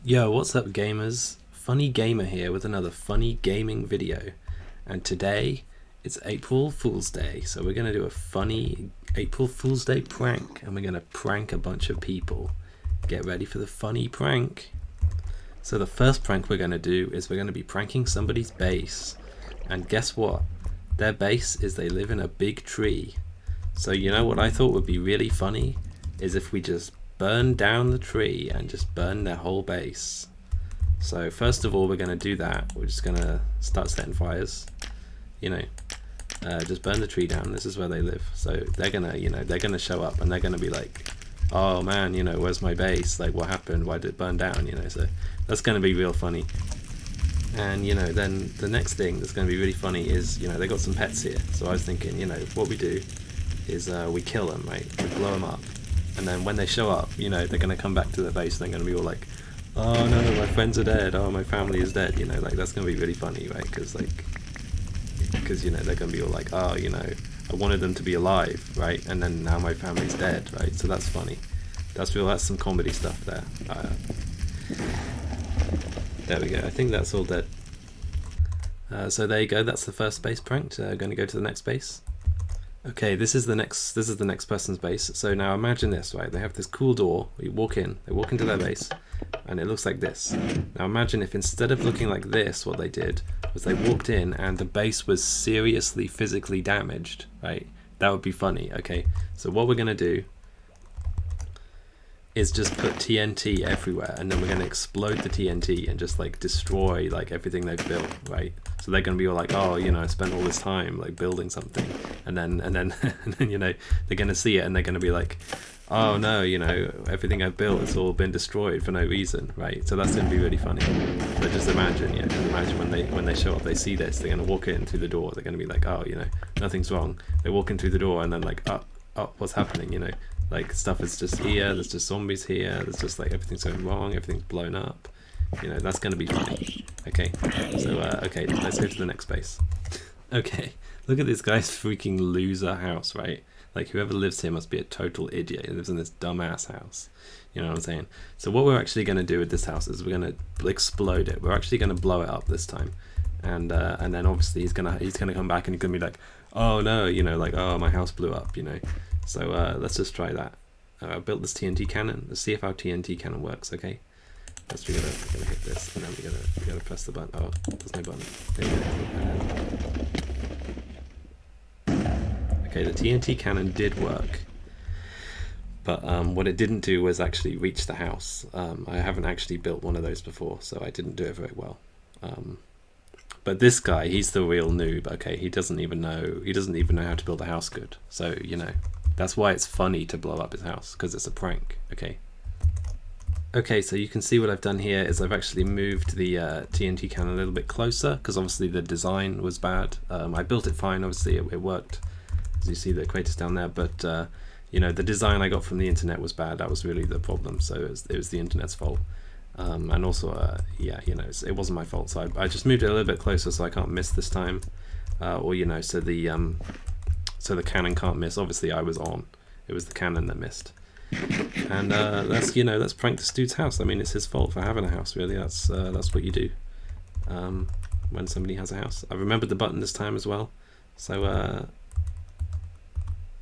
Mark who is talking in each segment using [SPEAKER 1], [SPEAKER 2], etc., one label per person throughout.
[SPEAKER 1] Yo, what's up gamers? Funny Gamer here with another funny gaming video. And today, it's April Fool's Day, so we're going to do a funny April Fool's Day prank, and we're going to prank a bunch of people. Get ready for the funny prank. So the first prank we're going to do is we're going to be pranking somebody's base. And guess what? Their base is they live in a big tree. So you know what I thought would be really funny? Is if we just burn down the tree and just burn their whole base. So first of all, we're going to do that. We're just going to start setting fires. Just burn the tree down. This is where they live. So they're going to, they're going to show up and they're going to be like, oh man, where's my base? Like, what happened? Why did it burn down? So that's going to be real funny. And then the next thing that's going to be really funny is, they got some pets here. So I was thinking, what we do is we kill them, right? We blow them up. And then when they show up, they're going to come back to their base and they're going to be all like, oh no, my friends are dead, oh my family is dead, like that's going to be really funny, right? Because they're going to be all like, oh, I wanted them to be alive, right? And then now my family's dead, right? So that's funny. That's some comedy stuff there. There we go, I think that's all dead. So there you go, that's the first base pranked. Going to go to the next base. Okay, this is the next person's base. So now imagine this, right? They have this cool door. You walk in, they walk into their base, and it looks like this. Now imagine if instead of looking like this, what they did was they walked in and the base was seriously physically damaged, right? That would be funny. Okay, so what we're gonna do is just put TNT everywhere, and then we're going to explode the TNT and just like destroy like everything they've built, right? So they're going to be all like, oh, I spent all this time like building something, and then they're going to see it and they're going to be like, oh no, everything I've built has all been destroyed for no reason, right? So that's going to be really funny. But just imagine, when they show up, they see this, they're going to walk in through the door, they're going to be like, oh, nothing's wrong. They walk in through the door and then like, oh, what's happening, like stuff is just here, there's just zombies here, there's just like everything's going wrong, everything's blown up, that's going to be funny. Okay, so okay, let's go to the next base. Okay, look at this guy's freaking loser house, right? Like whoever lives here must be a total idiot. He lives in this dumbass house, you know what I'm saying? So what we're actually going to do with this house is we're going to explode it. We're actually going to blow it up this time, and then obviously he's gonna come back and he's gonna be like, oh no, like, oh, my house blew up, So let's just try that. I built this TNT cannon. Let's see if our TNT cannon works. Okay. First we're gonna hit this, and then we gotta press the button. Oh, there's no button. There you go. Okay, the TNT cannon did work, but what it didn't do was actually reach the house. I haven't actually built one of those before, so I didn't do it very well. But this guy, he's the real noob. Okay, he doesn't even know how to build a house good. So that's why it's funny to blow up his house, because it's a prank. Okay, so you can see what I've done here is I've actually moved the TNT cannon a little bit closer, because obviously the design was bad. I built it fine, obviously it worked, as you see the equator's down there, but the design I got from the internet was bad. That was really the problem, so it was the internet's fault. And also, it wasn't my fault, so I just moved it a little bit closer so I can't miss this time, so the cannon can't miss. Obviously I was on, it was the cannon that missed. And let's prank this dude's house. I mean, it's his fault for having a house, really. That's what you do when somebody has a house. I remembered the button this time as well, so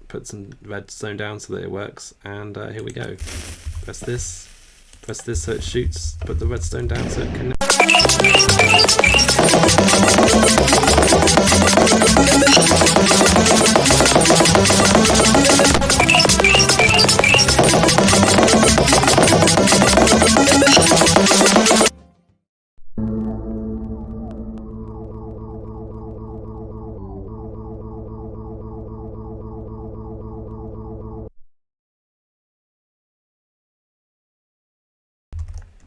[SPEAKER 1] put some redstone down so that it works, and here we go. Press this so it shoots, put the redstone down so it connects.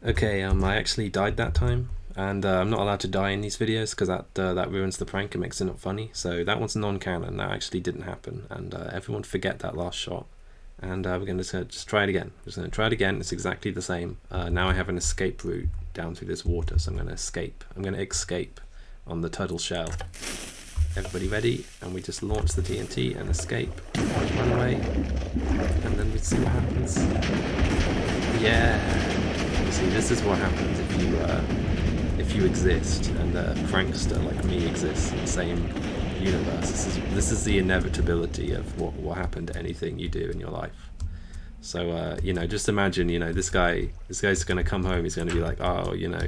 [SPEAKER 1] Okay, I actually died that time, and I'm not allowed to die in these videos because that ruins the prank and makes it not funny. So that one's non-canon. That actually didn't happen, and everyone forget that last shot. And we're going to just try it again. We're just going to try it again. It's exactly the same. Now I have an escape route down through this water, so I'm going to escape. I'm going to escape on the turtle shell. Everybody ready? And we just launch the TNT and escape. Run away. And then we see what happens. Yeah. See, this is what happens if you exist and a prankster like me exists in the same universe. This is the inevitability of what happened to anything you do in your life. So you know, just imagine, you know, this guy's gonna come home. He's gonna be like, oh, you know,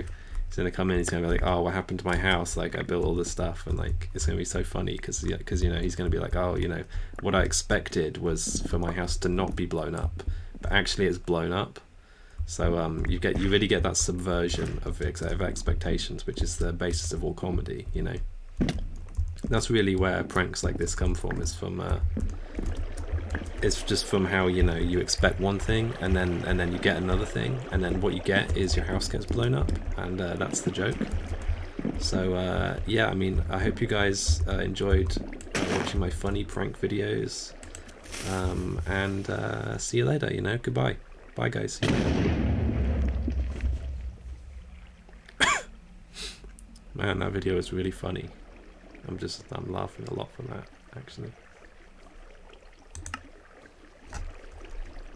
[SPEAKER 1] he's gonna come in. He's gonna be like, oh, what happened to my house? Like, I built all this stuff, and like, it's gonna be so funny because you know, he's gonna be like, oh, you know, what I expected was for my house to not be blown up, but actually it's blown up. So you really get that subversion of expectations, which is the basis of all comedy. You know, that's really where pranks like this come from. It's just from how, you know, you expect one thing and then you get another thing, and then what you get is your house gets blown up, and that's the joke. So yeah, I mean, I hope you guys enjoyed watching my funny prank videos, and see you later. You know, goodbye, bye guys. See you later. Man, that video was really funny. I'm laughing a lot from that, actually.